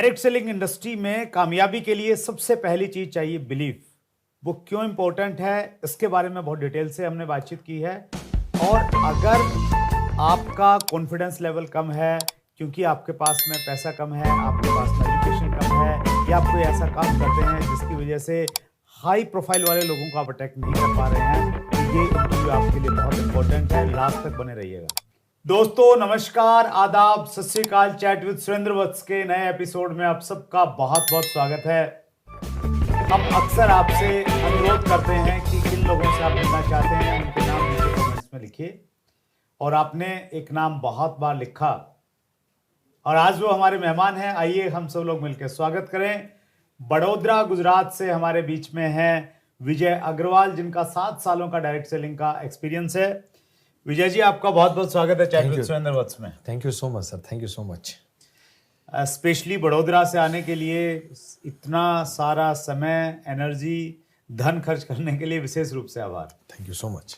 Direct selling industry में कामयाबी के लिए सबसे पहली चीज चाहिए बिलीफ। वो क्यों इंपॉर्टेंट है इसके बारे में बहुत डिटेल से हमने बातचीत की है। और अगर आपका कॉन्फिडेंस लेवल कम है क्योंकि आपके पास में पैसा कम है, आपके पास में एजुकेशन कम है, या आप कोई ऐसा काम करते हैं जिसकी वजह से हाई प्रोफाइल वाले लोगों को आप अटैक नहीं कर पा रहे हैं, तो ये इंटरव्यू आपके लिए बहुत इंपॉर्टेंट है। लास्ट तक बने रहिएगा। दोस्तों नमस्कार, आदाब, सत श्री अकाल। चैट विद सुरेंद्र वत्स के नए एपिसोड में आप सबका बहुत बहुत स्वागत है। हम अक्सर आपसे अनुरोध करते हैं कि किन लोगों से आप मिलना चाहते हैं उनके नाम नीचे कमेंट्स में लिखिए, और आपने एक नाम बहुत बार लिखा और आज वो हमारे मेहमान हैं। आइए हम सब लोग मिलकर स्वागत करें। बड़ौदा गुजरात से हमारे बीच में हैं विजय अग्रवाल, जिनका 7 सालों का डायरेक्ट सेलिंग का एक्सपीरियंस है। विजय जी, आपका बहुत बहुत स्वागत है चैट विद सुरेंद्र वत्स में। Thank you so much sir, thank you so much. Specially Baroda से आने के लिए, इतना सारा समय, एनर्जी, धन खर्च करने के लिए विशेष रूप से आभार। Thank you so much.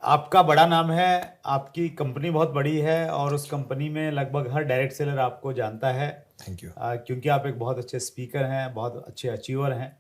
आपका बड़ा नाम है, आपकी कंपनी बहुत बड़ी है और उस कंपनी में लगभग हर डायरेक्ट सेलर आपको जानता है। Thank you. क्योंकि आप एक बहुत अच्छे स्पीकर हैं, बहुत अच्छे अचीवर हैं।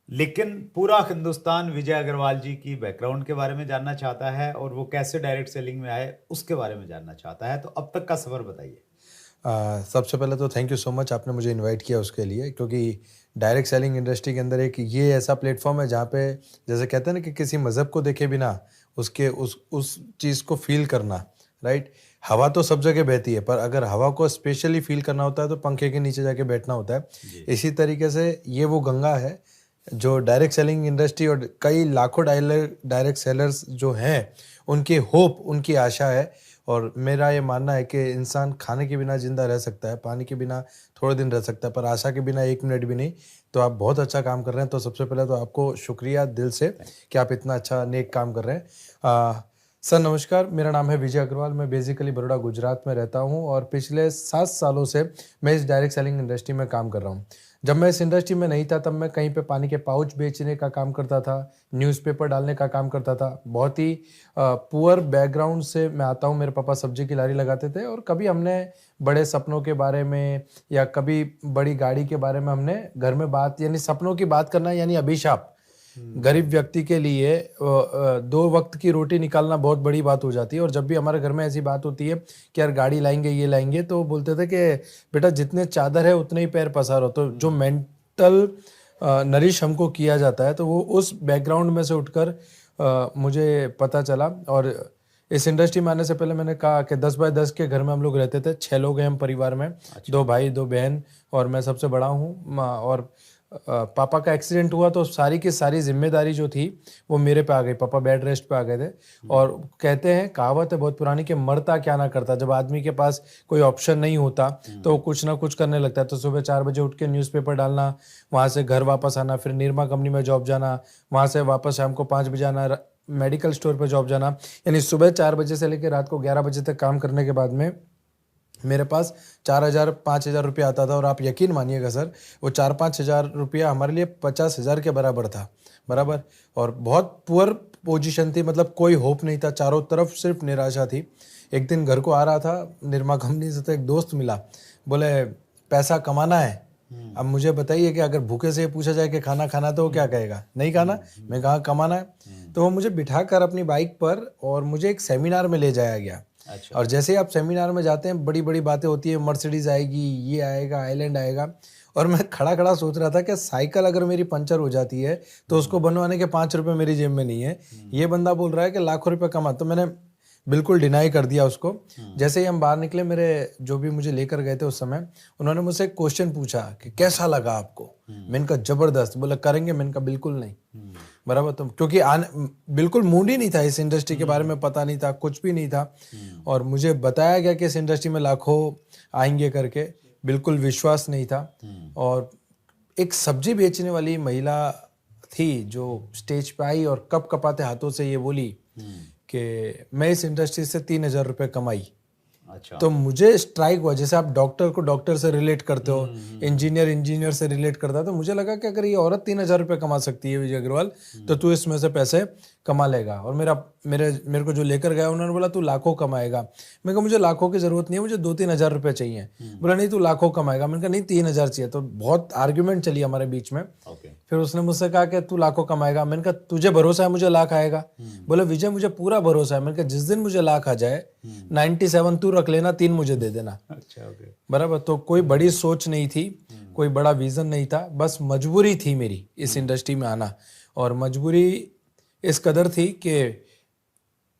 लेकिन पूरा हिंदुस्तान विजय अग्रवाल जी की बैकग्राउंड के बारे में जानना चाहता है और वो कैसे डायरेक्ट सेलिंग में आए उसके बारे में जानना चाहता है। तो अब तक का सफ़र बताइए। सबसे पहले तो थैंक यू सो मच, आपने मुझे इनवाइट किया उसके लिए, क्योंकि डायरेक्ट सेलिंग इंडस्ट्री के अंदर एक ये ऐसा प्लेटफॉर्म है जहाँ पे जैसे कहते हैं ना कि किसी मज़हब को देखे बिना उसके उस चीज़ को फील करना, राइट। हवा तो सब जगह बहती है, पर अगर हवा को स्पेशली फील करना होता है तो पंखे के नीचे जाके बैठना होता है। इसी तरीके से ये वो गंगा है जो डायरेक्ट सेलिंग इंडस्ट्री और कई लाखों डायरेक्ट सेलर्स जो हैं उनकी होप, उनकी आशा है। और मेरा ये मानना है कि इंसान खाने के बिना ज़िंदा रह सकता है, पानी के बिना थोड़े दिन रह सकता है, पर आशा के बिना 1 मिनट भी नहीं। तो आप बहुत अच्छा काम कर रहे हैं। तो सबसे पहले तो आपको शुक्रिया दिल से कि आप इतना अच्छा नेक काम कर रहे हैं। सर नमस्कार, मेरा नाम है विजय अग्रवाल। मैं बेसिकली बड़ौदा गुजरात में रहता हूं और पिछले 7 सालों से मैं इस डायरेक्ट सेलिंग इंडस्ट्री में काम कर रहा हूं। जब मैं इस इंडस्ट्री में नहीं था तब मैं कहीं पे पानी के पाउच बेचने का काम करता था, न्यूज़पेपर डालने का काम करता था। बहुत ही पुअर बैकग्राउंड से मैं आता हूं। मेरे पापा सब्जी की लारी लगाते थे और कभी हमने बड़े सपनों के बारे में या कभी बड़ी गाड़ी के बारे में हमने घर में बात, यानी सपनों की बात करना यानी अभिशाप। गरीब व्यक्ति के लिए 2 वक्त की रोटी निकालना बहुत बड़ी बात हो जाती है। और जब भी हमारे घर में ऐसी बात होती है कि यार गाड़ी लाएंगे, ये लाएंगे, तो बोलते थे कि बेटा जितने चादर है उतने ही पैर पसारो। तो जो मेंटल नरिश हमको किया जाता है, तो वो उस बैकग्राउंड में से उठकर मुझे पता चला। और इस इंडस्ट्री में आने से पहले मैंने कहा कि 10 बाय 10 के घर में हम लोग रहते थे। 6 लोग हैं हम परिवार में। 2 भाई 2 बहन और मैं सबसे बड़ा हूँ। और पापा का एक्सीडेंट हुआ तो सारी की सारी जिम्मेदारी जो थी वो मेरे पे आ गई। पापा बेड रेस्ट पे आ गए थे। और कहते हैं, कहावत है बहुत पुरानी, कि मरता क्या ना करता। जब आदमी के पास कोई ऑप्शन नहीं होता तो वो कुछ ना कुछ करने लगता है। तो सुबह 4 बजे उठ के न्यूज़पेपर डालना, वहाँ से घर वापस आना, फिर निरमा कंपनी में जॉब जाना, वहाँ से वापस शाम को 5 बजे आना, मेडिकल स्टोर पर जॉब जाना। यानी सुबह 4 बजे से लेकर रात को 11 बजे तक काम करने के बाद में मेरे पास 4,000-5,000 रुपया आता था। और आप यकीन मानिएगा सर, वो 4-5 हज़ार रुपया हमारे लिए 50,000 के बराबर था, बराबर। और बहुत पुअर पोजीशन थी, मतलब कोई होप नहीं था, चारों तरफ सिर्फ निराशा थी। एक दिन घर को आ रहा था निरमा कंपनी से, तो एक दोस्त मिला, बोले पैसा कमाना है। अब मुझे बताइए कि अगर भूखे से पूछा जाए कि खाना खाना, तो वो क्या कहेगा? नहीं खाना। मैं कहा कमाना है। तो वो मुझे बिठाकर अपनी बाइक पर और मुझे एक सेमिनार में ले जाया गया। अच्छा। और जैसे ही आप सेमिनार में जाते हैं, बड़ी बड़ी बातें होती है, मर्सिडीज आएगी, ये आएगा, आइलैंड आएगा। और मैं खड़ा खड़ा सोच रहा था कि साइकिल अगर मेरी पंचर हो जाती है तो उसको बनवाने के 5 रुपये मेरी जेब में नहीं है। ये बंदा बोल रहा है कि लाखों रुपए कमा। तो मैंने बिल्कुल डिनाई कर दिया उसको। जैसे ही हम बाहर निकले, मेरे जो भी मुझे लेकर गए थे उस समय, उन्होंने मुझसे एक क्वेश्चन पूछा कि कैसा लगा आपको? मैंने कहा जबरदस्त। बोला करेंगे? मैंने कहा बिल्कुल नहीं, बराबर। तो क्योंकि बिल्कुल मूड ही नहीं था, इस इंडस्ट्री के बारे में पता नहीं था, कुछ भी नहीं था। और मुझे बताया गया कि इस इंडस्ट्री में लाखों आएंगे करके, बिल्कुल विश्वास नहीं था। और एक सब्जी बेचने वाली महिला थी जो स्टेज पे आई और कप कपाते हाथों से ये बोली कि मैं इस इंडस्ट्री से 3,000 रुपये कमाई। अच्छा। तो मुझे स्ट्राइक हुआ। जैसे आप डॉक्टर को डॉक्टर से रिलेट करते हो, इंजीनियर से रिलेट करता है, तो मुझे लगा कि अगर ये औरत 3,000 रुपये कमा सकती है विजय अग्रवाल, तो तू इसमें से पैसे कमा लेगा। और मेरे को जो लेकर गया उन्होंने बोला तू लाखों कमाएगा। मैं कहा मुझे लाखों की जरूरत नहीं है, मुझे 2-3 हज़ार रुपये चाहिए। बोला नहीं तू लाखों कमाएगा। मैंने कहा नहीं 3,000 चाहिए। तो बहुत आर्ग्यूमेंट चली हमारे बीच में। फिर उसने मुझसे कहा कि तू लाखों कमाएगा। मैंने कहा तुझे भरोसा है मुझे लाख आएगा? बोले विजय मुझे पूरा भरोसा है। मैंने कहा जिस दिन मुझे लाख आ जाए 97 तू रख लेना, 3 मुझे दे देना। अच्छा, बराबर। तो कोई बड़ी सोच नहीं थी, कोई बड़ा विजन नहीं था, बस मजबूरी थी मेरी इस इंडस्ट्री में आना। और मजबूरी इस कदर थी कि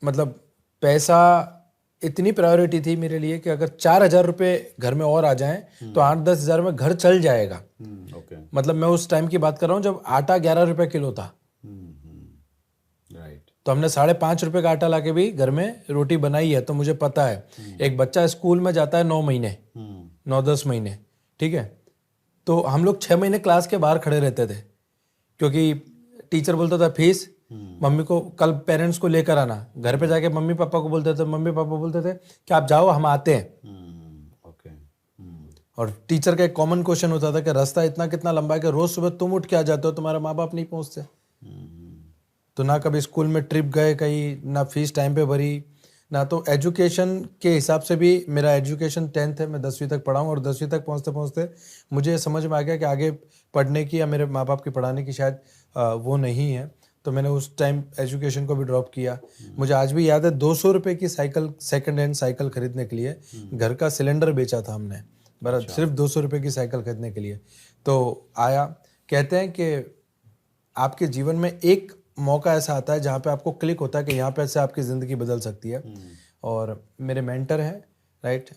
मतलब पैसा इतनी प्रायोरिटी थी मेरे लिए कि अगर 4,000 रुपये घर में और आ जाएं तो 8-10 हज़ार में घर चल जाएगा। मतलब मैं उस टाइम की बात कर रहा हूँ जब आटा 11 रुपये किलो था। राइट। तो हमने 5.5 रुपये का आटा लाके भी घर में रोटी बनाई है। तो मुझे पता है एक बच्चा स्कूल में जाता है 9 महीने 9-10 महीने, ठीक है, तो हम लोग 6 महीने क्लास के बाहर खड़े रहते थे क्योंकि टीचर बोलता था फीस, मम्मी को कल पेरेंट्स को लेकर आना। घर पे जाके मम्मी पापा को बोलते थे, मम्मी पापा बोलते थे कि आप जाओ हम आते हैं। ओके। और टीचर का एक कॉमन क्वेश्चन होता था कि रास्ता इतना कितना लंबा है कि रोज सुबह तुम उठ के आ जाते हो, तुम्हारे माँ बाप नहीं पहुंचते। तो ना कभी स्कूल में ट्रिप गए कहीं, ना फीस टाइम पे भरी, ना तो एजुकेशन के हिसाब से भी मेरा एजुकेशन 10th है, मैं 10वीं तक पढ़ा हूँ। और 10वीं तक पहुँचते पहुँचते मुझे समझ में आ गया कि आगे पढ़ने की या मेरे माँ बाप की पढ़ाने की शायद वो नहीं है। तो मैंने उस टाइम एजुकेशन को भी ड्रॉप किया। मुझे आज भी याद है 200 रुपये की साइकिल, सेकंड हैंड साइकिल खरीदने के लिए घर का सिलेंडर बेचा था हमने, बराबर। सिर्फ 200 रुपये की साइकिल खरीदने के लिए। तो आया, कहते हैं कि आपके जीवन में एक मौका ऐसा आता है जहाँ पे आपको क्लिक होता है कि यहाँ पे से आपकी ज़िंदगी बदल सकती है। और मेरे मेंटर हैं, राइट,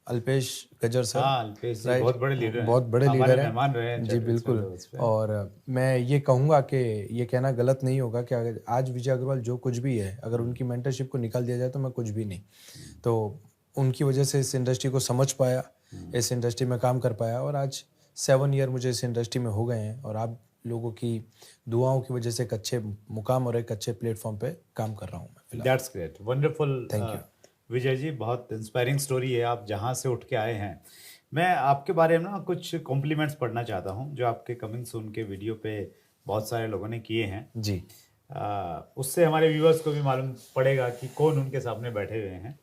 अल्पेश गजर सर। अल्पेश जी बहुत बड़े लीडर हैं, बहुत बड़े लीडर हैं, मेहमान रहे हैं जी बिल्कुल। और मैं ये कहूँगा कि ये कहना गलत नहीं होगा कि अगर आज विजय अग्रवाल जो कुछ भी है, अगर उनकी मेंटरशिप को निकाल दिया जाए तो मैं कुछ भी नहीं। तो उनकी वजह से इस इंडस्ट्री को समझ पाया, इस इंडस्ट्री में काम कर पाया। और आज 7 ईयर मुझे इस इंडस्ट्री में हो गए हैं। और आप लोगों की दुआओं की वजह से एक अच्छे मुकाम और एक अच्छे प्लेटफॉर्म पे काम कर रहा हूँ मैं। That's great, wonderful. Thank you Vijay ji, बहुत इंस्पायरिंग स्टोरी है, आप जहाँ से उठ के आए हैं। मैं आपके बारे में ना कुछ कॉम्प्लीमेंट्स पढ़ना चाहता हूँ जो आपके कमिंग सून के वीडियो पे बहुत सारे लोगों ने किए हैं जी। उससे हमारे व्यूअर्स को भी मालूम पड़ेगा कि कौन उनके सामने बैठे हुए हैं।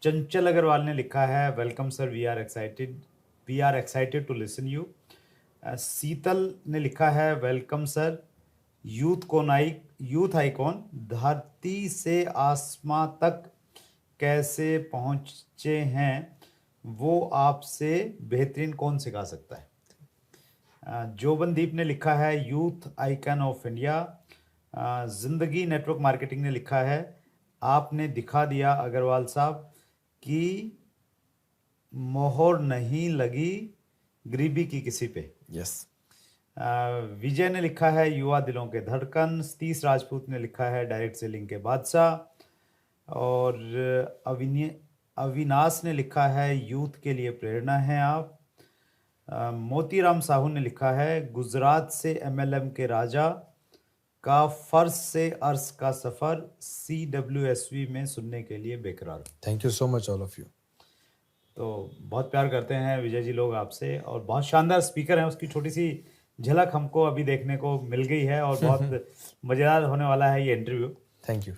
चंचल अग्रवाल ने लिखा है, welcome sir, we are excited to listen you. Sheetal ने लिखा है, वेलकम सर, यूथ आइकॉन, धरती से आसमां तक कैसे पहुंचे हैं वो आपसे बेहतरीन कौन सिखा सकता है। जोबनदीप ने लिखा है, यूथ आइकन ऑफ इंडिया। जिंदगी नेटवर्क मार्केटिंग ने लिखा है, आपने दिखा दिया अग्रवाल साहब कि मोहर नहीं लगी गरीबी की किसी पे। यस। विजय ने लिखा है, युवा दिलों के धड़कन। सतीश राजपूत ने लिखा है, डायरेक्ट सेलिंग के बादशाह। और अविनाश ने लिखा है, यूथ के लिए प्रेरणा है आप। मोतीराम साहू ने लिखा है, गुजरात से MLM के राजा का फर्श से अर्श का सफर, CWSV में सुनने के लिए बेकरार। Thank you so much all of you. तो बहुत प्यार करते हैं विजय जी लोग आपसे, और बहुत शानदार स्पीकर हैं। उसकी छोटी सी झलक हमको अभी देखने को मिल गई है और बहुत मज़ेदार होने वाला है ये interview. Thank you.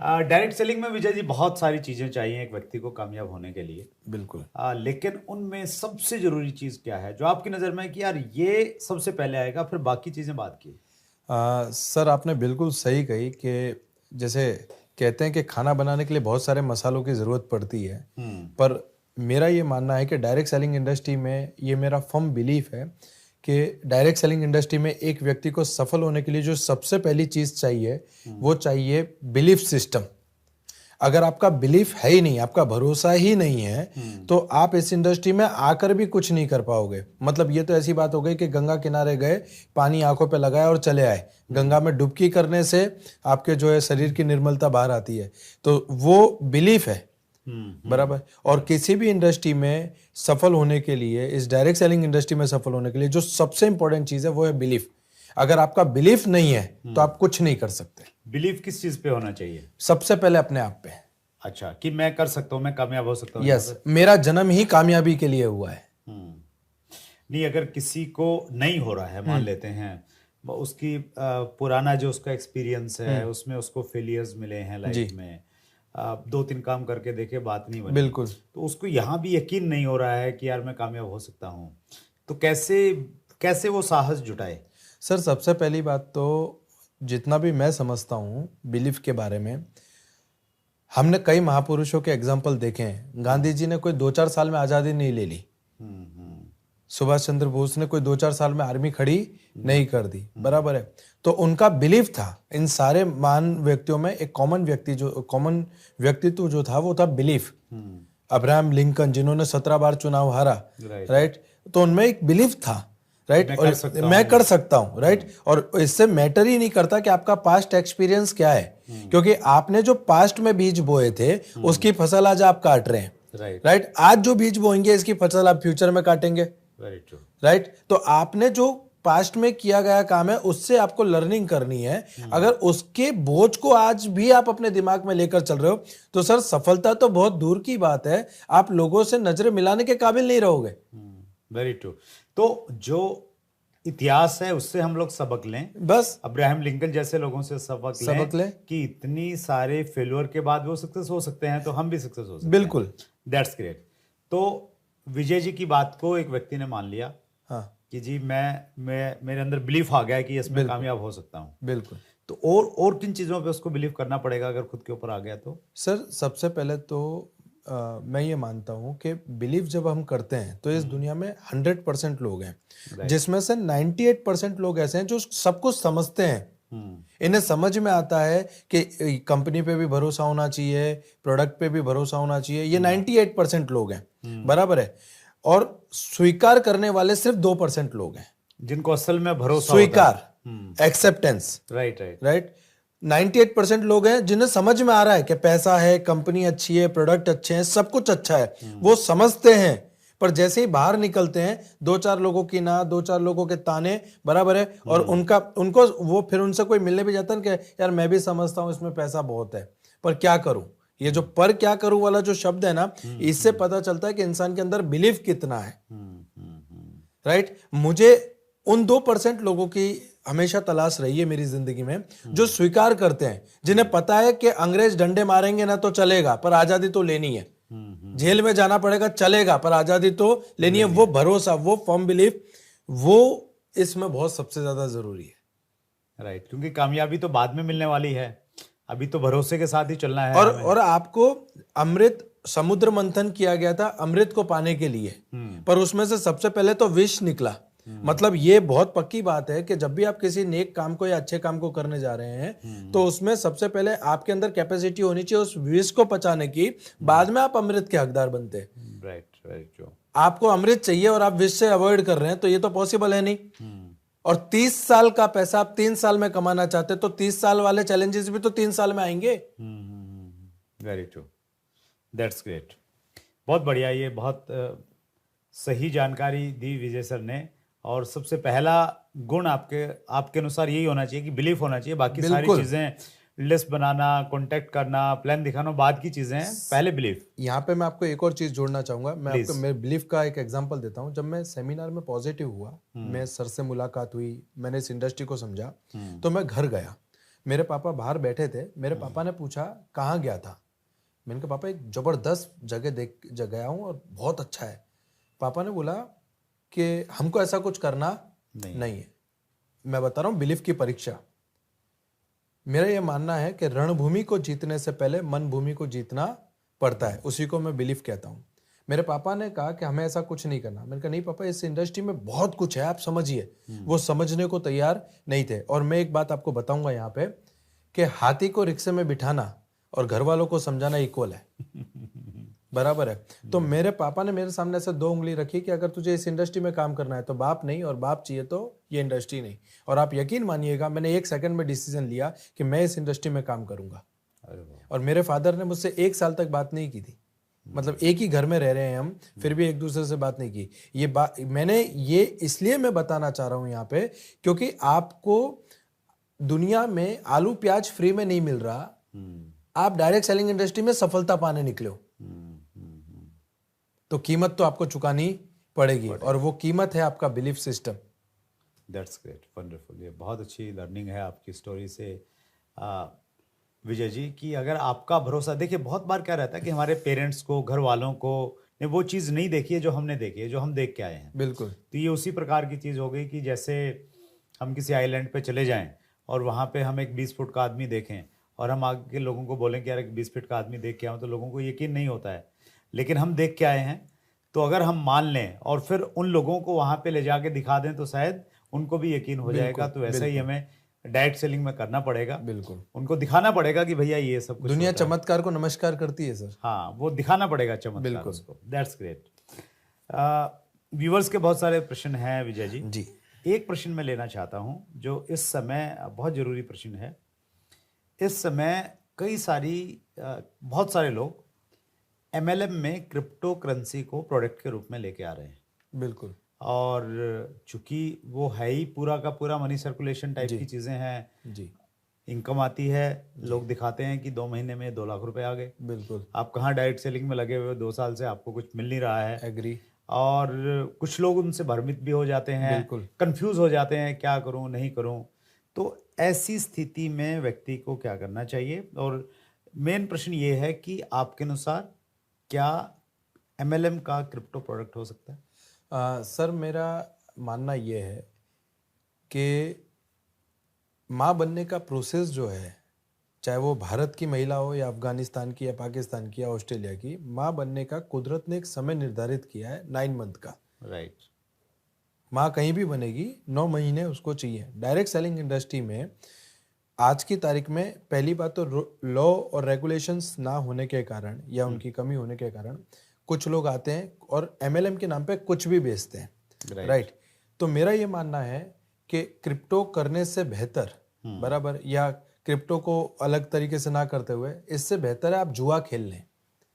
Direct selling में विजय जी बहुत सारी चीज़ें चाहिए एक व्यक्ति को कामयाब होने के लिए। बिल्कुल। लेकिन उनमें सबसे ज़रूरी चीज़ क्या है जो आपकी नज़र में कि यार ये सबसे पहले आएगा, फिर बाकी चीज़ें बात की? सर आपने बिल्कुल सही कही कि जैसे कहते हैं कि खाना बनाने के लिए बहुत सारे मसालों की ज़रूरत पड़ती है, पर मेरा ये मानना है कि डायरेक्ट सेलिंग इंडस्ट्री में, ये मेरा फर्म बिलीफ है कि डायरेक्ट सेलिंग इंडस्ट्री में एक व्यक्ति को सफल होने के लिए जो सबसे पहली चीज़ चाहिए वो चाहिए बिलीफ सिस्टम। अगर आपका बिलीफ है ही नहीं, आपका भरोसा ही नहीं है, तो आप इस इंडस्ट्री में आकर भी कुछ नहीं कर पाओगे। मतलब ये तो ऐसी बात हो गई कि गंगा किनारे गए, पानी आंखों पे लगाया और चले आए। गंगा में डुबकी करने से आपके जो है शरीर की निर्मलता बाहर आती है, तो वो बिलीफ है, बराबर। और किसी भी इंडस्ट्री में सफल होने के लिए, इस डायरेक्ट सेलिंग इंडस्ट्री में सफल होने के लिए जो सबसे इंपॉर्टेंट चीज़ है वो है बिलीफ। अगर आपका बिलीफ नहीं है तो आप कुछ नहीं कर सकते। बिलीफ किस चीज़ पे होना चाहिए? सबसे पहले अपने आप पे। अच्छा, कि मैं कर सकता हूँ, मैं कामयाब हो सकता हूँ। यस, मेरा जन्म ही कामयाबी के लिए हुआ है। नहीं, अगर किसी को नहीं हो रहा है, मान लेते हैं उसकी पुराना जो उसका एक्सपीरियंस है उसमें उसको फेलियर्स मिले हैं लाइफ में, 2-3 काम करके देखे, बात नहीं बनी, बिल्कुल। तो उसको यहाँ भी यकीन नहीं हो रहा है कि यार मैं कामयाब हो सकता हूँ, तो कैसे कैसे वो साहस जुटाए? सर सबसे पहली बात तो जितना भी मैं समझता हूँ बिलीफ के बारे में, हमने कई महापुरुषों के एग्जाम्पल देखे हैं। गांधी जी ने कोई 2-4 साल में आज़ादी नहीं ले ली, सुभाष चंद्र बोस ने कोई 2-4 साल में आर्मी खड़ी नहीं कर दी, बराबर है। तो उनका बिलीफ था। इन सारे महान व्यक्तियों में एक कॉमन व्यक्तित्व जो था वो था बिलीफ। अब्राहम लिंकन जिन्होंने 17 बार चुनाव हारा, राइट, तो उनमें एक बिलीफ था, राइट, और मैं कर सकता हूं, राइट। और इससे मैटर ही नहीं करता कि आपका पास्ट एक्सपीरियंस क्या है, क्योंकि आपने जो पास्ट में बीज बोए थे उसकी फसल आज आप काट रहे हैं, राइट। आज जो बीज बोएंगे इसकी फसल आप फ्यूचर में काटेंगे, राइट। तो आपने जो पास्ट में किया गया काम है उससे आपको लर्निंग करनी है। अगर उसके बोझ को आज भी आप अपने दिमाग में लेकर चल रहे हो तो सर सफलता तो बहुत दूर की बात है, आप लोगों से नजरें मिलाने के काबिल नहीं रहोगे। Very true. तो जो इतिहास है उससे हम लोग सबक लें, बस अब्राहम लिंकन जैसे लोगों से सबक लें कि इतनी सारे फेल्योर के बाद वो सक्सेस हो सकते हैं, तो हम भी सक्सेस हो सकते हैं। बिल्कुल, दैट्स ग्रेट। तो विजय जी की बात को एक व्यक्ति ने मान लिया, हाँ, कि जी मैं मेरे अंदर बिलीफ आ गया कि इसमें कामयाब हो सकता हूँ। बिल्कुल। तो और किन चीजों पे उसको बिलीव करना पड़ेगा अगर खुद के ऊपर आ गया तो? सर सबसे पहले तो मैं ये मानता हूँ कि बिलीव जब हम करते हैं तो इस दुनिया में 100% लोग हैं, जिसमें से 98% लोग ऐसे हैं जो सब कुछ समझते हैं। इन्हें समझ में आता है कि कंपनी पे भी भरोसा होना चाहिए, प्रोडक्ट पे भी भरोसा होना चाहिए। ये 98% लोग हैं, बराबर है। और स्वीकार करने वाले सिर्फ 2% लोग हैं जिनको असल में भरोसा, स्वीकार, एक्सेप्टेंस, राइट। 98% लोग हैं जिन्हें समझ में आ रहा है कि पैसा है, कंपनी अच्छी है, प्रोडक्ट अच्छे हैं, सब कुछ अच्छा है, वो समझते हैं। पर जैसे ही बाहर निकलते हैं 2-4 लोगों की ना, 2-4 लोगों के ताने, बराबर है, और उनको वो फिर उनसे कोई मिलने भी जाता है कि यार मैं भी समझता हूं इसमें पैसा बहुत है पर क्या करूं। ये जो पर क्या करूं वाला जो शब्द है ना, इससे पता चलता है कि इंसान के अंदर बिलीफ कितना है, राइट। मुझे उन 2% लोगों की हमेशा तलाश रही है मेरी जिंदगी में जो स्वीकार करते हैं, जिन्हें पता है कि अंग्रेज डंडे मारेंगे ना तो चलेगा पर आजादी तो लेनी है, जेल में जाना पड़ेगा चलेगा पर आजादी तो लेनी है। वो भरोसा, वो फर्म बिलीफ, वो इसमें बहुत सबसे ज्यादा जरूरी है, राइट। क्योंकि कामयाबी तो बाद में मिलने वाली है, अभी तो भरोसे के साथ ही चलना है। और आपको अमृत, समुद्र मंथन किया गया था अमृत को पाने के लिए, पर उसमें से सबसे पहले तो विष निकला। मतलब ये बहुत पक्की बात है कि जब भी आप किसी नेक काम को या अच्छे काम को करने जा रहे हैं तो उसमें सबसे पहले आपके अंदर कैपेसिटी होनी चाहिए उस विष को पचाने की, बाद में आप अमृत के हकदार बनते हैं, राइट। आपको अमृत चाहिए और आप विष से अवॉइड कर रहे हैं तो ये तो पॉसिबल है नहीं। और 30 साल का पैसा आप 3 साल में कमाना चाहते तो 30 साल वाले चैलेंजेस भी तो 3 साल में आएंगे। Very true, that's great. बहुत बढ़िया, ये बहुत सही जानकारी दी विजय सर ने। और सबसे पहला गुण आपके अनुसार यही होना चाहिए कि बिलीफ होना चाहिए। बाकी सारी चीजें, लिस्ट बनाना, कांटेक्ट करना, प्लान दिखाना बाद की चीजें हैं, पहले बिलीफ। यहाँ पे मैं आपको एक और चीज जोड़ना चाहूंगा। मैं आपको मेरे बिलीफ का एक एग्जांपल देता हूँ। जब मैं सेमिनार में पॉजिटिव हुआ, मैं सर से मुलाकात हुई, मैंने इस इंडस्ट्री को समझा, तो मैं घर गया। मेरे पापा बाहर बैठे थे। मेरे पापा ने पूछा कहाँ गया था। मैंने कहा पापा एक जबरदस्त जगह गया हूँ और बहुत अच्छा है। पापा ने बोला कि हमको ऐसा कुछ करना नहीं है। मैं बता रहा हूँ बिलीफ की परीक्षा। मेरा यह मानना है कि रणभूमि को जीतने से पहले मन भूमि को जीतना पड़ता है, उसी को मैं बिलीफ कहता हूँ। मेरे पापा ने कहा कि हमें ऐसा कुछ नहीं करना। मैंने कहा नहीं पापा, इस इंडस्ट्री में बहुत कुछ है, आप समझिए। वो समझने को तैयार नहीं थे। और मैं एक बात आपको बताऊंगा यहाँ पे कि हाथी को रिक्शे में बिठाना और घर वालों को समझाना इक्वल है, बराबर है। तो मेरे पापा ने मेरे सामने ऐसे 2 उंगली रखी कि अगर तुझे इस इंडस्ट्री में काम करना है तो बाप नहीं, और बाप चाहिए तो ये इंडस्ट्री नहीं। और आप यकीन मानिएगा मैंने 1 सेकंड में डिसीजन लिया कि मैं इस इंडस्ट्री में काम करूंगा। और मेरे फादर ने मुझसे 1 साल तक बात नहीं की थी। मतलब एक ही घर में रह रहे हैं हम, फिर भी एक दूसरे से बात नहीं की। ये बात मैंने ये इसलिए मैं बताना चाह रहा हूं यहाँ पे, क्योंकि आपको दुनिया में आलू प्याज फ्री में नहीं मिल रहा। आप डायरेक्ट सेलिंग इंडस्ट्री में सफलता पाने निकले हो तो कीमत तो आपको चुकानी पड़ेगी, और वो कीमत है आपका belief system. That's great, wonderful. ये बहुत अच्छी लर्निंग है आपकी स्टोरी से विजय जी, कि अगर आपका भरोसा, देखिए बहुत बार क्या रहता है कि हमारे पेरेंट्स को, घर वालों को ने वो चीज़ नहीं देखी है जो हमने देखी है, जो हम देख के आए हैं। बिल्कुल। तो ये उसी प्रकार की चीज़ हो गई कि जैसे हम किसी आइलैंड पे चले जाएं और वहाँ पे हम एक 20 फुट का आदमी देखें और हम आगे के लोगों को बोलें कि यार एक 20 फीट का आदमी देख के आऊँ, तो लोगों को यकीन नहीं होता है। लेकिन हम देख के आए हैं, तो अगर हम मान लें और फिर उन लोगों को वहाँ पे ले जाके दिखा दें तो शायद उनको भी यकीन हो जाएगा। बिल्कुल, तो ऐसा ही बिल्कुल, हमें डायरेक्ट सेलिंग में करना पड़ेगा। बिल्कुल। उनको दिखाना पड़ेगा कि भैया ये सब कुछ दुनिया होता है। चमत्कार को नमस्कार करती है सर। हाँ, वो दिखाना पड़ेगा चमत्कार बिल्कुल। उसको। That's great. व्यूवर्स के बहुत सारे प्रश्न हैं विजय जी। जी। एक प्रश्न मैं लेना चाहता हूं जो इस समय बहुत जरूरी प्रश्न है। इस समय बहुत सारे लोग MLM में क्रिप्टो करेंसी को प्रोडक्ट के रूप में लेके आ रहे हैं, बिल्कुल। और चूंकि वो है ही पूरा का पूरा मनी सर्कुलेशन टाइप जी। की चीजें हैं, जी। इनकम आती है, लोग दिखाते हैं कि 2 महीने में 2 लाख रुपए आ गए। बिल्कुल। आप कहाँ डायरेक्ट सेलिंग में लगे हुए हो, 2 साल से आपको कुछ मिल नहीं रहा है। एग्री। और कुछ लोग उनसे भ्रमित भी हो जाते हैं, बिल्कुल। कंफ्यूज हो जाते हैं, क्या करूं नहीं करूं। तो ऐसी स्थिति में व्यक्ति को क्या करना चाहिए? और मेन प्रश्न ये है कि आपके अनुसार क्या MLM का क्रिप्टो प्रोडक्ट हो सकता है? सर मेरा मानना ये है कि माँ बनने का प्रोसेस जो है, चाहे वो भारत की महिला हो या अफगानिस्तान की या पाकिस्तान की या ऑस्ट्रेलिया की, माँ बनने का कुदरत ने एक समय निर्धारित किया है 9 मंथ का। राइट। माँ कहीं भी बनेगी, 9 महीने उसको चाहिए। डायरेक्ट सेलिंग इंडस्ट्री में आज की तारीख में पहली बात तो लॉ और रेगुलेशंस ना होने के कारण या उनकी कमी होने के कारण कुछ लोग आते हैं और MLM के नाम पे कुछ भी बेचते हैं। राइट। तो मेरा ये मानना है कि क्रिप्टो करने से बेहतर, बराबर, या क्रिप्टो को अलग तरीके से ना करते हुए, इससे बेहतर है आप जुआ खेल लें।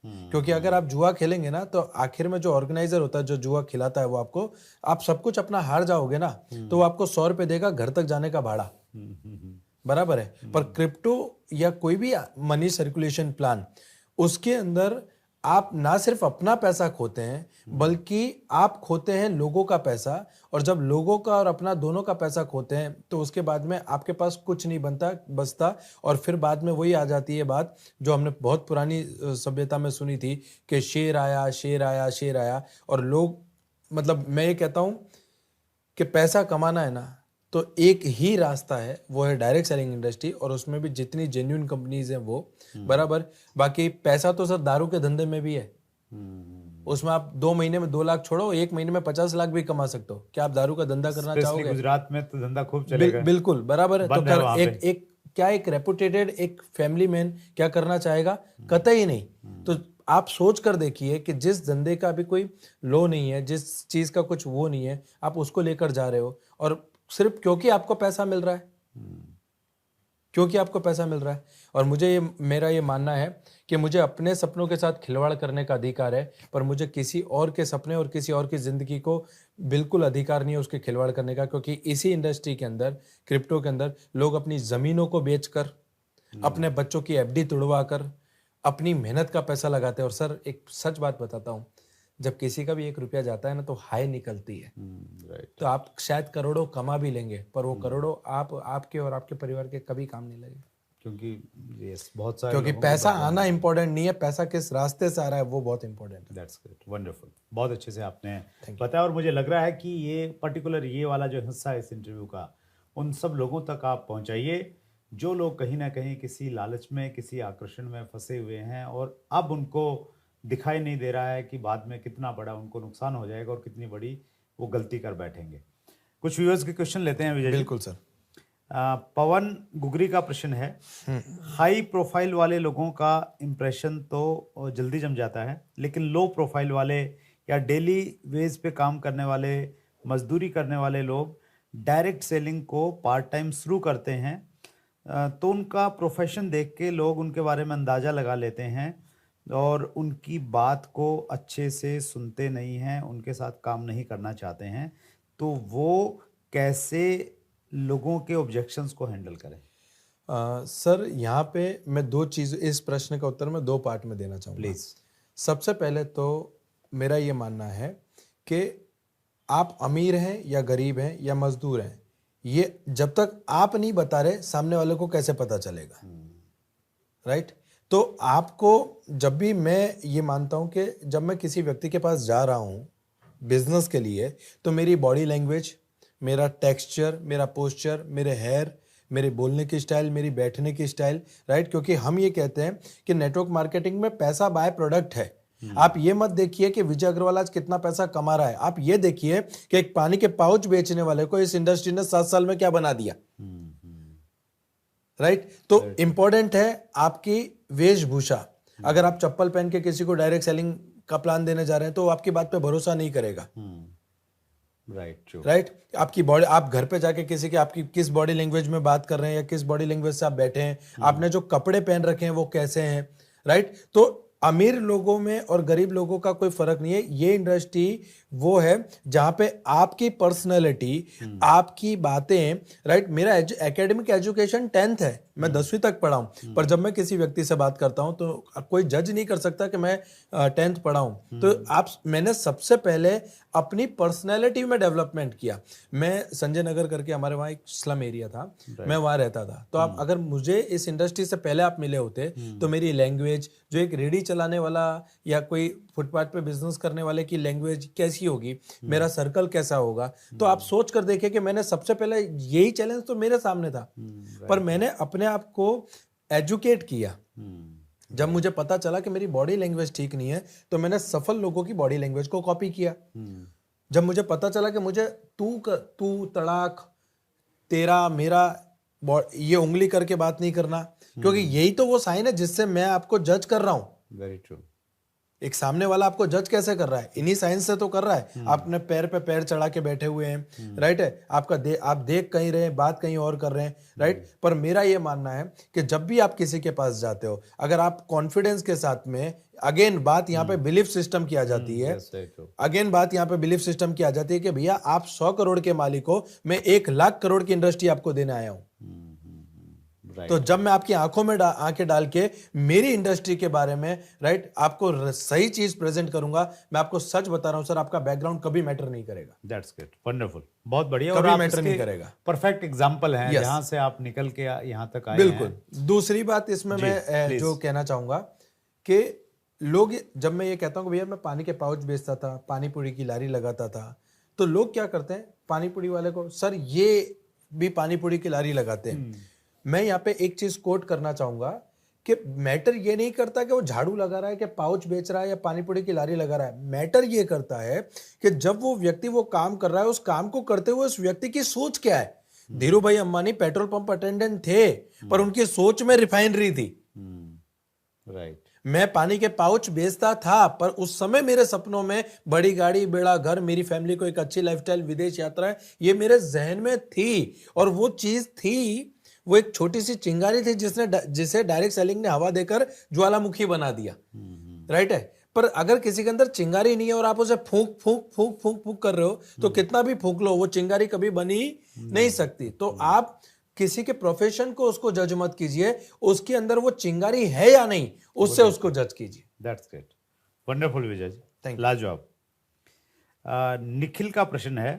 क्योंकि अगर आप जुआ खेलेंगे ना, तो आखिर में जो ऑर्गेनाइजर होता है, जो जुआ खिलाता है, वो आपको, आप सब कुछ अपना हार जाओगे ना, तो वो आपको 100 रुपए देगा घर तक जाने का भाड़ा। बराबर है। पर क्रिप्टो या कोई भी मनी सर्कुलेशन प्लान, उसके अंदर आप ना सिर्फ अपना पैसा खोते हैं, बल्कि आप खोते हैं लोगों का पैसा। और जब लोगों का और अपना दोनों का पैसा खोते हैं, तो उसके बाद में आपके पास कुछ नहीं बचता। और फिर बाद में वही आ जाती है बात जो हमने बहुत पुरानी सभ्यता में सुनी थी कि शेर आया, शेर आया, शेर आया। और लोग, मतलब मैं ये कहता हूं कि पैसा कमाना है ना, तो एक ही रास्ता है, वो है डायरेक्ट सेलिंग इंडस्ट्री। और उसमें भी जितनी जेन्युइन कंपनीज हैं वो, बराबर। बाकी पैसा तो सर दारू के धंधे में भी है। उसमें आप 2 महीने में 2 लाख छोड़ो, 1 महीने में 50 लाख भी कमा सकते हो। क्या आप दारू का धंधा करना चाहोगे? गुजरात में तो धंधा खूब चलेगा। बिल्कुल, बराबर है। तो बंद है वहाँ पे। एक रेपुटेटेड एक फैमिली मैन क्या करना चाहेगा? कतई नहीं। तो आप सोच कर देखिए कि जिस धंधे का भी कोई लो नहीं है, जिस चीज का कुछ वो नहीं है, आप उसको लेकर जा रहे हो, और सिर्फ क्योंकि आपको पैसा मिल रहा है, क्योंकि आपको पैसा मिल रहा है। और मेरा ये मानना है कि मुझे अपने सपनों के साथ खिलवाड़ करने का अधिकार है, पर मुझे किसी और के सपने और किसी और की जिंदगी को बिल्कुल अधिकार नहीं है उसके खिलवाड़ करने का। क्योंकि इसी इंडस्ट्री के अंदर, क्रिप्टो के अंदर, लोग अपनी जमीनों को बेचकर, अपने बच्चों की FD तुड़वा कर अपनी मेहनत का पैसा लगाते हैं। और सर एक सच बात बताता हूँ, जब किसी का भी 1 रुपया जाता है ना, तो हाय निकलती है। तो आप शायद करोड़ों कमा भी लेंगे, पर वो करोड़ों आपके और आपके परिवार के कभी काम नहीं लगे। क्योंकि पैसा आना इंपॉर्टेंट नहीं है, पैसा किस रास्ते से आ रहा है वो बहुत इंपॉर्टेंट है। That's great, wonderful. बहुत अच्छे से आपने बताया। और मुझे लग रहा है कि ये वाला जो हिस्सा है इस इंटरव्यू का, उन सब लोगों तक आप पहुंचाइए जो लोग कहीं ना कहीं किसी लालच में, किसी आकर्षण में फंसे हुए हैं, और अब उनको दिखाई नहीं दे रहा है कि बाद में कितना बड़ा उनको नुकसान हो जाएगा और कितनी बड़ी वो गलती कर बैठेंगे। कुछ व्यूअर्स के क्वेश्चन लेते हैं विजय। बिल्कुल सर। पवन गुगरी का प्रश्न है, हाई प्रोफाइल वाले लोगों का इंप्रेशन तो जल्दी जम जाता है, लेकिन लो प्रोफाइल वाले या डेली वेज पे काम करने वाले, मजदूरी करने वाले लोग डायरेक्ट सेलिंग को पार्ट टाइम शुरू करते हैं, तो उनका प्रोफेशन देख के लोग उनके बारे में अंदाज़ा लगा लेते हैं और उनकी बात को अच्छे से सुनते नहीं हैं, उनके साथ काम नहीं करना चाहते हैं। तो वो कैसे लोगों के ऑब्जेक्शंस को हैंडल करें? सर यहाँ पे मैं इस प्रश्न का उत्तर मैं 2 पार्ट में देना चाहूँगा। प्लीज। सबसे पहले तो मेरा ये मानना है कि आप अमीर हैं या गरीब हैं या मजदूर हैं, ये जब तक आप नहीं बता रहे सामने वाले को कैसे पता चलेगा, राइट? तो आपको जब भी मैं ये मानता हूं कि जब मैं किसी व्यक्ति के पास जा रहा हूं बिजनेस के लिए, तो मेरी बॉडी लैंग्वेज, मेरा टेक्सचर, मेरा पोस्चर, मेरे हेयर, मेरे बोलने की स्टाइल, मेरी बैठने की स्टाइल, राइट? क्योंकि हम ये कहते हैं कि नेटवर्क मार्केटिंग में पैसा बाय प्रोडक्ट है। आप ये मत देखिए कि विजय अग्रवाल आज कितना पैसा कमा रहा है, आप ये देखिए कि एक पानी के पाउच बेचने वाले को इस इंडस्ट्री ने 7 साल में क्या बना दिया, राइट? तो इंपॉर्टेंट है आपकी वेशभूषा। अगर आप चप्पल पहन के किसी को डायरेक्ट सेलिंग का प्लान देने जा रहे हैं तो वो आपकी बात पे भरोसा नहीं करेगा, राइट? आपकी बॉडी, आप घर पे जाके किसी के आपकी किस बॉडी लैंग्वेज में बात कर रहे हैं या किस बॉडी लैंग्वेज से आप बैठे हैं, आपने जो कपड़े पहन रखे हैं वो कैसे हैं, राइट? तो अमीर लोगों में और गरीब लोगों का कोई फर्क नहीं है। ये इंडस्ट्री वो है जहां पे आपकी पर्सनैलिटी, आपकी बातें, राइट? मेरा एकेडमिक एजुकेशन 10th है, मैं 10वीं तक पढ़ा हूं, पर जब मैं किसी व्यक्ति से बात करता हूं तो कोई जज नहीं कर सकता कि मैं 10th पढ़ा हूं। तो मैंने सबसे पहले अपनी पर्सनैलिटी में डेवलपमेंट किया। मैं संजय नगर करके हमारे वहाँ एक स्लम एरिया था, मैं वहाँ रहता था। तो आप अगर मुझे इस इंडस्ट्री से पहले आप मिले होते तो मेरी लैंग्वेज, जो एक रेडी चलाने वाला या कोई फुटपाथ पे बिजनेस करने वाले की लैंग्वेज कैसी होगी, मेरा सर्कल कैसा होगा, तो आप सोच कर देखिए कि मैंने सबसे पहले यही चैलेंज तो मेरे सामने था, पर मैंने अपने आप को एजुकेट किया। जब मुझे पता चला कि मेरी बॉडी लैंग्वेज ठीक नहीं है तो मैंने सफल लोगों की बॉडी लैंग्वेज को कॉपी किया। जब मुझे पता चला कि मुझे तू तड़ाक, तेरा, मेरा, ये उंगली करके बात नहीं करना, क्योंकि यही तो वो साइन है जिससे मैं आपको जज कर रहा हूं। Very true. एक सामने वाला आपको जज कैसे कर रहा है, इन्हीं साइंस से तो कर रहा है। आपने पैर पे पैर चढ़ा के बैठे हुए हैं, राइट है, आप देख कहीं रहे हैं, बात कहीं और कर रहे हैं, राइट? पर मेरा ये मानना है कि जब भी आप किसी के पास जाते हो, अगर आप कॉन्फिडेंस के साथ में, अगेन बात यहाँ पे बिलीफ सिस्टम की आ जाती है, अगेन बात यहाँ पे बिलीफ सिस्टम की आ जाती है कि भैया आप 100 करोड़ के मालिक हो, मैं 1 लाख करोड़ की इंडस्ट्री आपको देने आया हूं। तो जब मैं आपकी आंखों में आंखें डाल के मेरी इंडस्ट्री के बारे में, राइट, आपको सही चीज प्रेजेंट करूंगा, मैं आपको सच बता रहा हूं सर, आपका बैकग्राउंड कभी मैटर नहीं करेगा। दैट्स ग्रेट, वंडरफुल, बहुत बढ़िया। कभी और आप मैटर नहीं इसके करेगा। परफेक्ट एग्जांपल हैं Yes. जहां से आप निकल के यहाँ तक आए बिल्कुल। हैं। दूसरी बात इसमें मैं जो कहना चाहूंगा कि लोग, जब मैं ये कहता हूं कि भैया मैं पानी के पाउच बेचता था, पानी पूरी की लारी लगाता था, तो लोग क्या करते हैं, पानी पूरी वाले को, सर ये भी पानी पूरी की लारी लगाते हैं। मैं यहाँ पे एक चीज कोट करना चाहूंगा कि मैटर ये नहीं करता कि वो झाड़ू लगा रहा है, कि पाउच बेच रहा है या पानी पूरी की लारी लगा रहा है। मैटर ये करता है कि जब वो व्यक्ति वो काम कर रहा है, उस काम को करते हुए उस व्यक्ति की सोच क्या है। धीरू भाई अंबानी पेट्रोल पंप अटेंडेंट थे, पर उनकी सोच में रिफाइनरी थी, राइट। मैं पानी के पाउच बेचता था, पर उस समय मेरे सपनों में बड़ी गाड़ी, बड़ा घर, मेरी फैमिली को एक अच्छी लाइफस्टाइल, विदेश यात्रा, ये मेरे जहन में थी। और वो चीज थी, वो एक छोटी सी चिंगारी थी जिसे डायरेक्ट सेलिंग ने हवा देकर ज्वालामुखी बना दिया, राइट है। पर अगर किसी के अंदर चिंगारी नहीं है और आप उसे फूंक फूंक फूंक फूंक फूंक कर रहे हो, तो कितना भी फूंक लो वो चिंगारी कभी बनी नहीं सकती। तो आप किसी के प्रोफेशन को उसको जज मत कीजिए, उसके अंदर वो चिंगारी है या नहीं, उससे उसको जज कीजिए। That's great, wonderful Vijay ji, Thank you. लाजवाब। निखिल का प्रश्न है,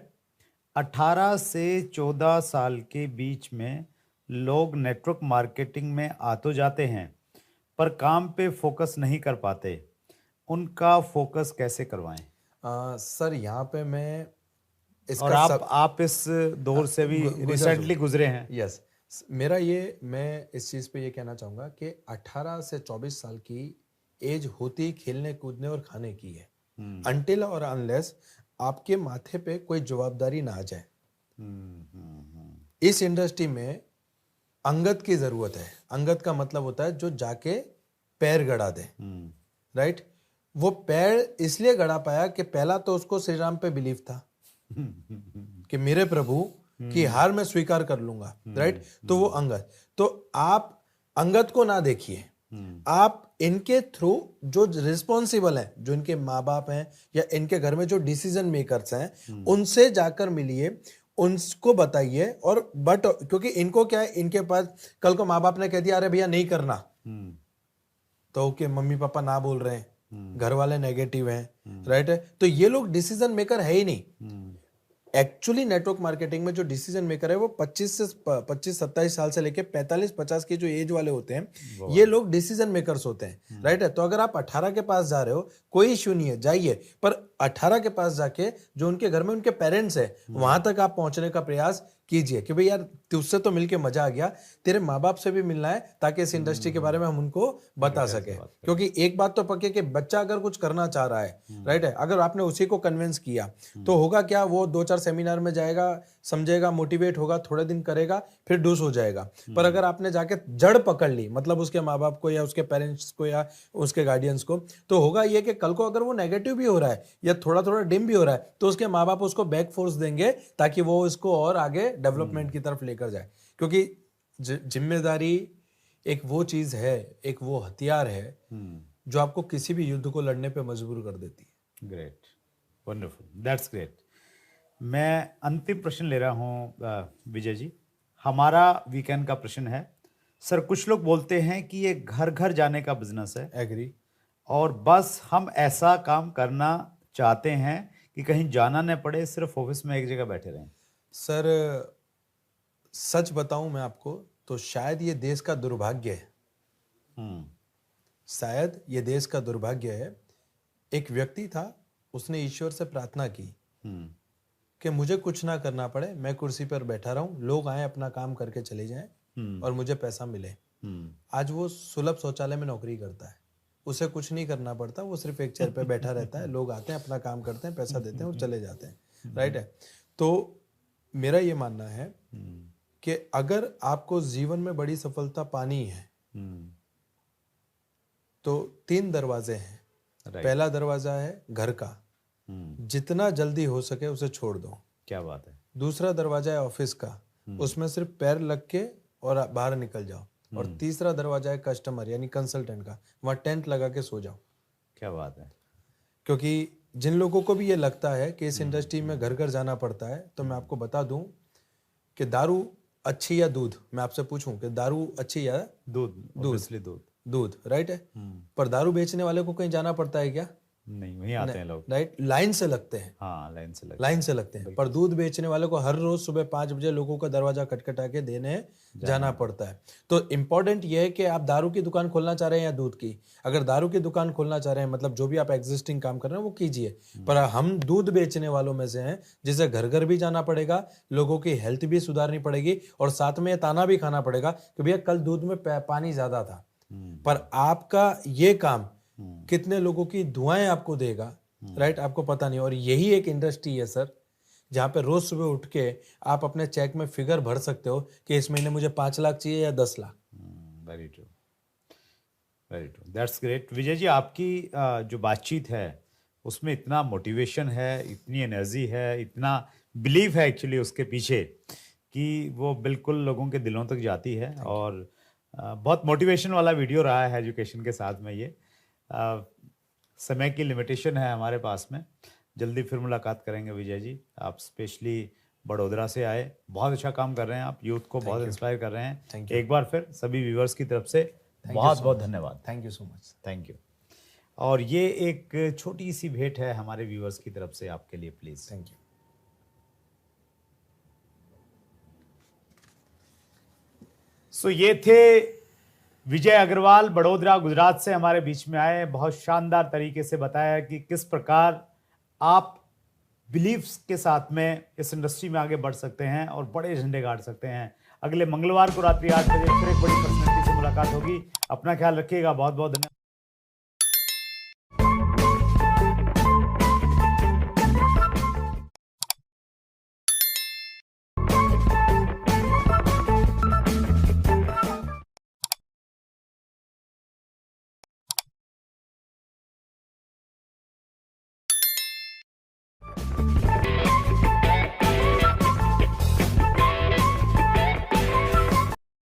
18 से 14 साल के बीच में लोग नेटवर्क मार्केटिंग में आ तो जाते हैं पर काम पे फोकस नहीं कर पाते, उनका फोकस कैसे करवाएं? सर यहाँ पे मैं और आप इस दौर से भी रिसेंटली गुजरे हैं। यस, मैं इस चीज पे ये कहना चाहूंगा कि 18 से 24 साल की एज होती खेलने कूदने और खाने की है, अनटिल और अनलेस आपके माथे पे कोई जवाबदारी ना आ जाए। इस इंडस्ट्री में अंगत की जरूरत है। अंगत का मतलब होता है जो जाके पैर गड़ा दे, राइट? वो पैर इसलिए गड़ा पाया कि पहला तो उसको श्री राम पे बिलीव था कि मेरे प्रभु की हार मैं स्वीकार कर लूंगा, राइट? तो वो अंगत, तो आप अंगत को ना देखिए, आप इनके थ्रू जो रिस्पॉन्सिबल हैं, जो इनके माँ बाप हैं या इनके घर में जो डिसीजन मेकर्स हैं, उनसे जाकर मिलिए, उनको बताइए। और बट क्योंकि इनको क्या है, इनके पास कल को माँ बाप ने कह दिया अरे भैया नहीं करना, तो ओके मम्मी पापा ना बोल रहे हैं, घर वाले नेगेटिव हैं, राइट है, तो ये लोग डिसीजन मेकर है ही नहीं। एक्चुअली नेटवर्क मार्केटिंग में जो डिसीजन मेकर है वो 25-27 साल से लेके 45-50 के जो एज वाले होते हैं, ये लोग डिसीजन मेकर्स होते हैं, राइट है। तो अगर आप 18 के पास जा रहे हो, कोई इश्यू नहीं है, जाइए, पर 18 के पास जाके जो उनके घर में उनके पेरेंट्स है वहां तक आप पहुंचने का प्रयास कीजिए कि भाई यार तुझसे तो मिलके मजा आ गया, तेरे माँ बाप से भी मिलना है ताकि इस इंडस्ट्री के बारे में हम उनको बता सके। क्योंकि एक बात तो पक्की कि बच्चा अगर कुछ करना चाह रहा है, राइट है, अगर आपने उसी को कन्विंस किया तो होगा क्या, वो 2-4 सेमिनार में जाएगा, समझेगा, मोटिवेट होगा, थोड़े दिन करेगा, फिर डूस हो जाएगा। पर अगर आपने जाके जड़ पकड़ ली, मतलब उसके माँ बाप को या उसके पेरेंट्स को या उसके गार्डियंस को, तो होगा ये कि कल को अगर वो नेगेटिव भी हो रहा है या थोड़ा थोड़ा डिम भी हो रहा है तो उसके माँ बाप उसको बैक फोर्स देंगे ताकि वो इसको और आगे डेवलपमेंट की तरफ लेकर जाए। क्योंकि जिम्मेदारी एक वो चीज है, एक वो हथियार है जो आपको किसी भी युद्ध को लड़ने पे मजबूर कर देती है। Great, wonderful, that's great. मैं अंतिम प्रश्न ले रहा हूँ विजय जी। हमारा वीकेंड का प्रश्न है, सर कुछ लोग बोलते हैं कि ये घर घर जाने का बिजनेस है, एग्री, और बस हम ऐसा काम करना चाहते हैं कि कहीं जाना न पड़े, सिर्फ ऑफिस में एक जगह बैठे रहें। सर सच बताऊं मैं आपको तो शायद ये देश का दुर्भाग्य है। शायद ये देश का दुर्भाग्य है। एक व्यक्ति था, उसने ईश्वर से प्रार्थना की कि मुझे कुछ ना करना पड़े, मैं कुर्सी पर बैठा रहूं, लोग आए अपना काम करके चले जाएं और मुझे पैसा मिले। आज वो सुलभ शौचालय में नौकरी करता है, उसे कुछ नहीं करना पड़ता, वो सिर्फ एक चेयर पे बैठा रहता है, लोग आते हैं, अपना काम करते हैं, पैसा देते हैं और चले जाते हैं, राइट है। तो मेरा ये मानना है कि अगर आपको जीवन में बड़ी सफलता पानी है तो 3 दरवाजे हैं। पहला दरवाजा है घर का, जितना जल्दी हो सके उसे छोड़ दो। क्या बात है। दूसरा दरवाजा है ऑफिस का, उसमें सिर्फ पैर लग के और बाहर निकल जाओ। और तीसरा दरवाजा है कस्टमर यानी कंसल्टेंट का, वहां टेंट लगा के सो जाओ। क्या बात है। क्योंकि जिन लोगों को भी ये लगता है कि इस इंडस्ट्री में घर घर जाना पड़ता है, तो मैं आपको बता दूं कि दारू अच्छी या दूध, मैं आपसे पूछूं कि दारू अच्छी या दूध, राइट है। पर दारू बेचने वाले को कहीं जाना पड़ता है क्या? नहीं, वहीं आते हैं लोग, राइट, लाइन से लगते हैं। हाँ, लाइन से लगते हैं। पर दूध बेचने वाले को हर रोज सुबह 5 बजे लोगों का दरवाजा खटखटा के देने जाना पड़ता है। तो इम्पोर्टेंट ये है कि आप दारू की दुकान खोलना चाह रहे हैं या दूध की। अगर दारू की दुकान खोलना चाह रहे हैं, मतलब जो भी आप एग्जिस्टिंग काम कर रहे हैं वो कीजिए, पर हम दूध बेचने वालों में से हैं जिसे घर घर भी जाना पड़ेगा, लोगों की हेल्थ भी सुधारनी पड़ेगी और साथ में ताना भी खाना पड़ेगा कि भैया कल दूध में पानी ज्यादा था। पर आपका ये काम कितने लोगों की दुआएं आपको देगा, राइट, आपको पता नहीं। और यही एक इंडस्ट्री है सर, जहां पे रोज सुबह उठ के आप अपने चेक में फिगर भर सकते हो कि इस महीने मुझे 5 लाख चाहिए या 10 lakh. Very true, very true, that's great. Vijay ji, आपकी जो बातचीत है उसमें इतना मोटिवेशन है, इतनी एनर्जी है, इतना बिलीव है एक्चुअली उसके पीछे कि वो बिल्कुल लोगों के दिलों तक जाती है। और बहुत मोटिवेशन वाला वीडियो रहा है एजुकेशन के साथ में। ये समय की लिमिटेशन है हमारे पास में, जल्दी फिर मुलाकात करेंगे विजय जी। आप स्पेशली बड़ोदरा से आए, बहुत अच्छा काम कर रहे हैं आप, यूथ को बहुत इंस्पायर कर रहे हैं। एक बार फिर सभी व्यूवर्स की तरफ से बहुत बहुत धन्यवाद। Thank you so much. Thank you. और ये एक छोटी सी भेंट है हमारे व्यूवर्स की तरफ से आपके लिए, प्लीज। Thank you. सो ये थे विजय अग्रवाल, बड़ोदरा गुजरात से हमारे बीच में आए। बहुत शानदार तरीके से बताया कि किस प्रकार आप बिलीव्स के साथ में इस इंडस्ट्री में आगे बढ़ सकते हैं और बड़े झंडे गाड़ सकते हैं। अगले मंगलवार को रात्रि 8 बजे फिर एक बड़ी पर्सनैलिटी से मुलाकात होगी। अपना ख्याल रखिएगा। बहुत बहुत धन्यवाद।